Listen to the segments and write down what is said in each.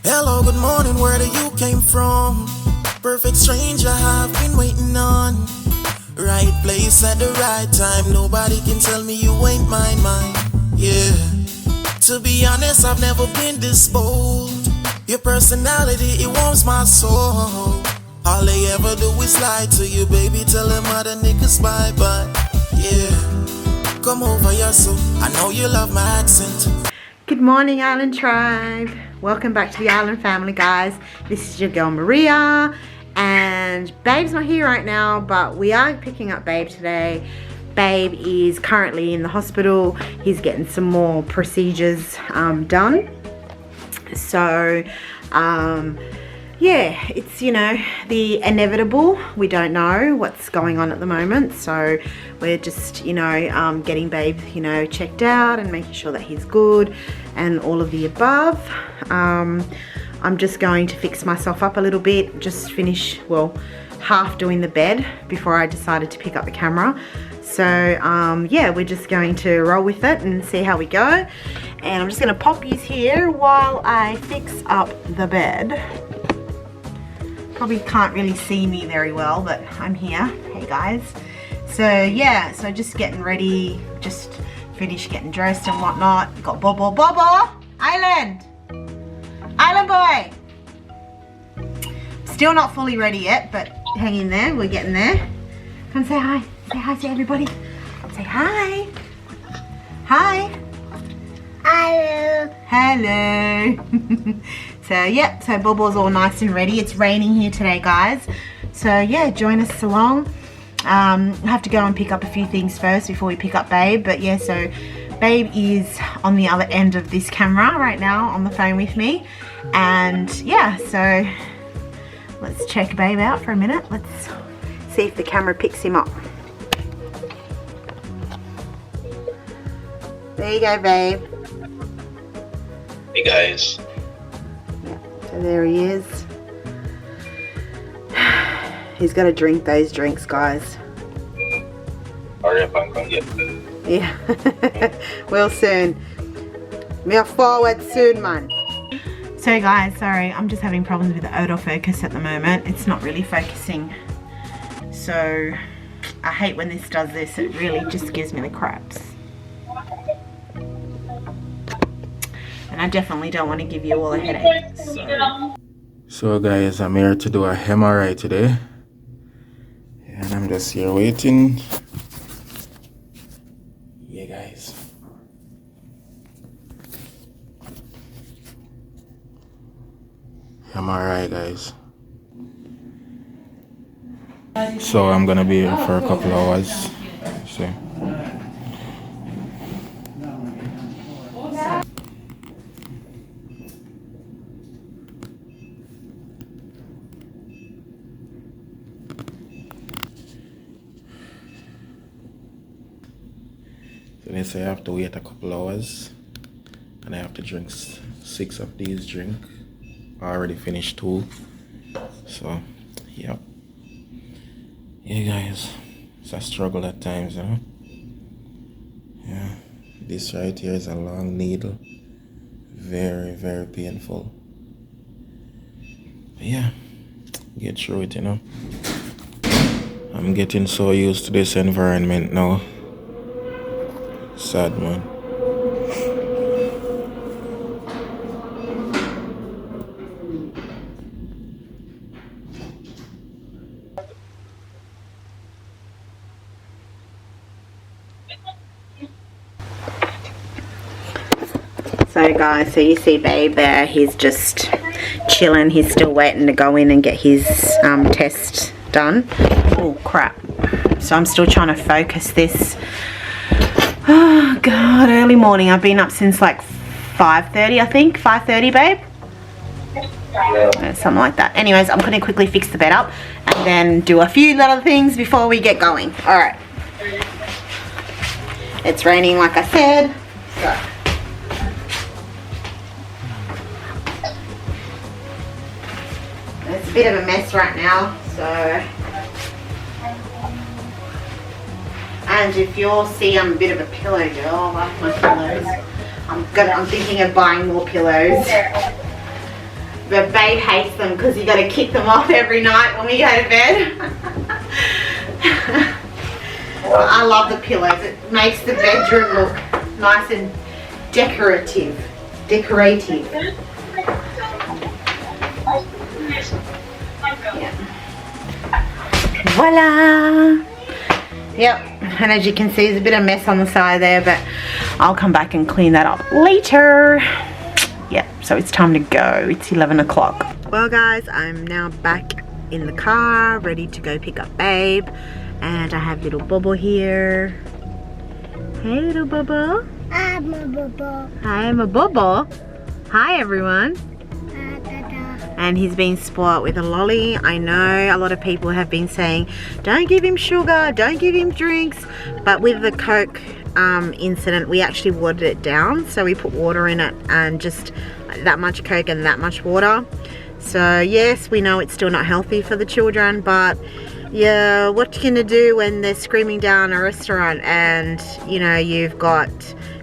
Hello, good morning, where do you came from? Perfect stranger I've been waiting on. Right place at the right time, nobody can tell me you ain't mine. Yeah, to be honest, I've never been this bold. Your personality, it warms my soul. All they ever do is lie to you, baby, tell them other niggas bye-bye. Yeah, come over here, so I know you love my accent. Good morning, Island Tribe. Welcome back to the Island family, guys. This is your girl Maria, and Babe's not here right now, but we are picking up Babe today. Babe is currently in the hospital. He's getting some more procedures done. So yeah, it's, you know, the inevitable. We don't know what's going on at the moment, so we're just, you know, getting Babe, you know, checked out and making sure that he's good and all of the above. I'm just going to fix myself up a little bit, just finish, well, half doing the bed before I decided to pick up the camera. So yeah, we're just going to roll with it and see how we go. And I'm just going to pop you here while I fix up the bed. Probably can't really see me very well, but I'm here. Hey guys. So yeah, so just getting ready, just finished getting dressed and whatnot. Got Bobo, Island boy. Still not fully ready yet, but hang in there, we're getting there. Come say hi. Say hi to everybody. Say hi. Hi. Hello. So yeah, so Bobo's all nice and ready. It's raining here today, guys. So yeah, join us along. I have to go and pick up a few things first before we pick up Babe. But yeah, so Babe is on the other end of this camera right now on the phone with me. And yeah, so let's check Babe out for a minute. Let's see if the camera picks him up. There you go, Babe. Hey guys. Yeah, so there he is. He's got to drink those drinks, guys. Hurry up and come get food. Yeah. Well, soon. We're forward soon, man. So guys, sorry, I'm just having problems with the autofocus at the moment. It's not really focusing. So I hate when this does this. It really just gives me the craps. And I definitely don't want to give you all a headache. So guys, I'm here to do a MRI today. And I'm just here waiting. Yeah guys. MRI guys. So I'm gonna be here for a couple hours. So they say I have to wait a couple hours and I have to drink 6 of these drinks. I already finished 2. So yeah. Yeah guys, it's a struggle at times, you know. Yeah, this right here is a long needle. Very, very painful. But yeah, get through it, you know. I'm getting so used to this environment now. Sad, man. So guys, so you see Babe there, he's just chilling. He's still waiting to go in and get his test done. Oh crap. So I'm still trying to focus this. Oh god, early morning. I've been up since like 5:30, I think. 5:30, Babe? Yeah, something like that. Anyways, I'm gonna quickly fix the bed up and then do a few little things before we get going. Alright. It's raining like I said. So it's a bit of a mess right now, so. And if you'll see, I'm a bit of a pillow girl. I like my pillows. I'm thinking of buying more pillows. But Babe hates them because you got to kick them off every night when we go to bed. I love the pillows. It makes the bedroom look nice and decorative. Yeah. Voila! Yep, and as you can see, there's a bit of mess on the side there, but I'll come back and clean that up later. Yeah, so it's time to go. It's 11 o'clock. Well guys, I'm now back in the car, ready to go pick up Babe. And I have little Bubble here. Hey little Bubble. I'm a bubble. I'm a Bubble. Hi everyone. And he's been spoiled with a lolly. I know a lot of people have been saying, don't give him sugar, don't give him drinks. But with the Coke incident, we actually watered it down. So we put water in it and just that much Coke and that much water. So yes, we know it's still not healthy for the children, but yeah, what can you do when they're screaming down a restaurant and, you know, you've got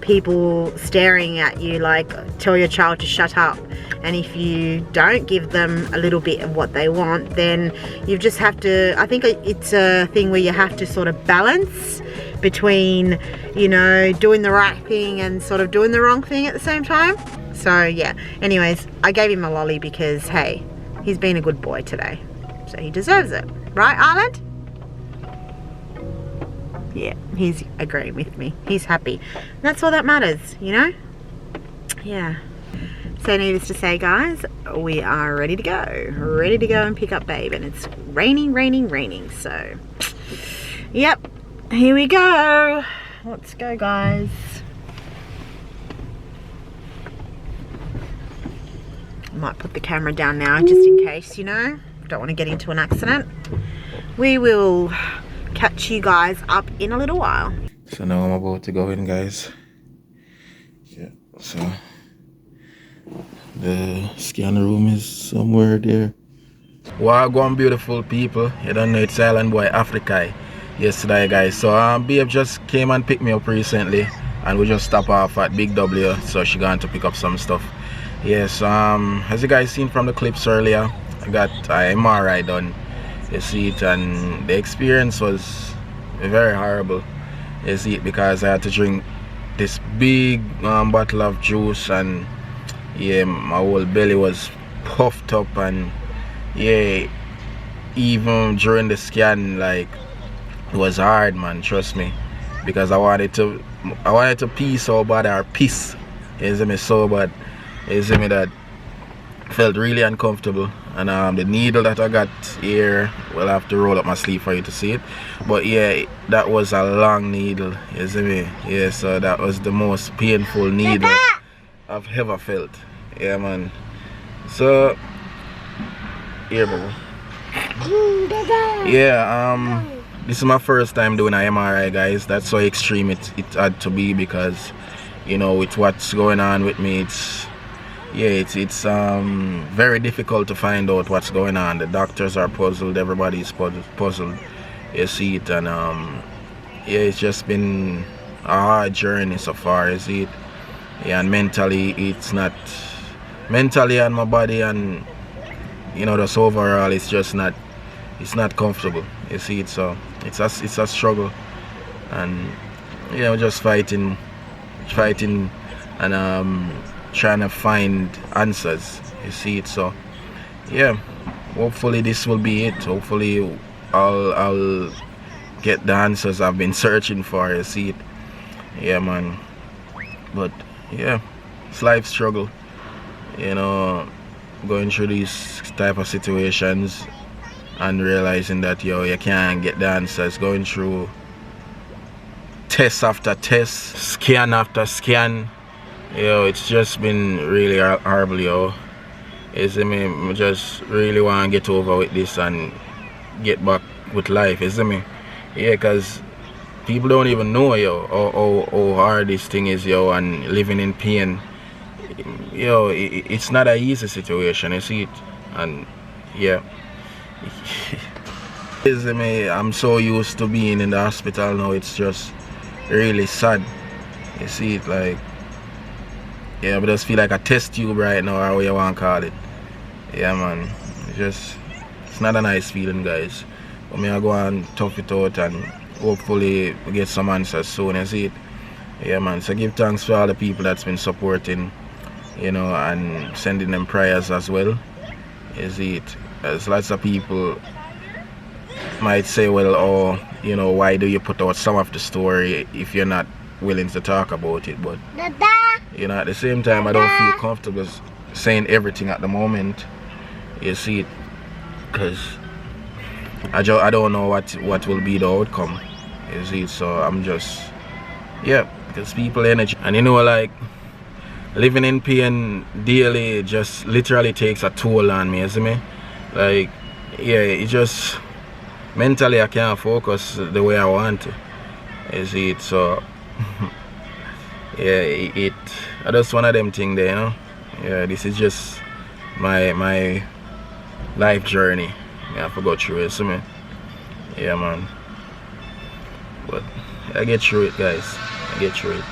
people staring at you like, tell your child to shut up. And if you don't give them a little bit of what they want, then you just have to, I think it's a thing where you have to sort of balance between, you know, doing the right thing and sort of doing the wrong thing at the same time. So yeah, anyways, I gave him a lolly because, hey, he's been a good boy today. So he deserves it. Right, Ireland? Yeah, he's agreeing with me. He's happy. That's all that matters, you know? Yeah. So needless to say, guys, we are ready to go. Ready to go and pick up Babe. And it's raining. So, yep. Here we go. Let's go, guys. I might put the camera down now just in case, you know. Don't want to get into an accident. We will catch you guys up in a little while. So now I'm about to go in, guys. Yeah, so the scan room is somewhere there. Wagwan beautiful people. You don't know it's Island Boy Africa yesterday, guys. So Babe just came and picked me up recently and we just stopped off at Big W, so she going to pick up some stuff. Yes, as you guys seen from the clips earlier, I got an MRI done, you see it, and the experience was very horrible, you see it, because I had to drink this big bottle of juice, and yeah, my whole belly was puffed up, and yeah, even during the scan, like, it was hard, man, trust me, because I wanted to pee so bad, or piss, you see me, so bad, you see me, that felt really uncomfortable. And the needle that I got here, well, I have to roll up my sleeve for you to see it, but yeah, that was a long needle, you see me. Yeah, so that was the most painful needle I've ever felt. Yeah, man. So here, bro. Yeah, this is my first time doing an MRI, guys. That's how extreme it had to be, because, you know, with what's going on with me, it's very difficult to find out what's going on. The doctors are puzzled, everybody's puzzled, you see it, and yeah, it's just been a hard journey so far, you see it. Yeah, and mentally, it's not, mentally and my body, and, you know, just overall, it's just not, it's not comfortable, you see it. So it's a struggle, and, you know, just fighting and trying to find answers, you see it. So yeah, hopefully this will be it. Hopefully I'll get the answers I've been searching for, you see it. Yeah, man. But yeah, it's life struggle, you know, going through these type of situations and realizing that, yo, you can't get the answers, going through test after test, scan after scan. Yo, it's just been really horrible, yo. You see me, I just really want to get over with this and get back with life, you see me. Yeah, because people don't even know, yo, how hard this thing is, yo, and living in pain. Yo, it's not an easy situation, you see it. And yeah, you see me, I'm so used to being in the hospital now, it's just really sad, you see it. Like, yeah, but I just feel like a test tube right now, or what you want to call it. Yeah, man. It's not a nice feeling, guys. But me I go and tough it out and hopefully we get some answers soon, you see it. Yeah, man. So give thanks for all the people that's been supporting, you know, and sending them prayers as well. You see it. There's lots of people might say, well, oh, you know, why do you put out some of the story if you're not willing to talk about it? But you know, at the same time, I don't feel comfortable saying everything at the moment. You see it, because I don't know what will be the outcome. You see it, so I'm just, yeah, because people energy, and you know, like living in pain daily just literally takes a toll on me. You see me? Like, yeah, it just mentally I can't focus the way I want to. You see it, so yeah, I just one of them things there, you know. Yeah, this is just my life journey. Yeah, I forgot through it, see me? Yeah, man. But I get through it, guys. I get through it.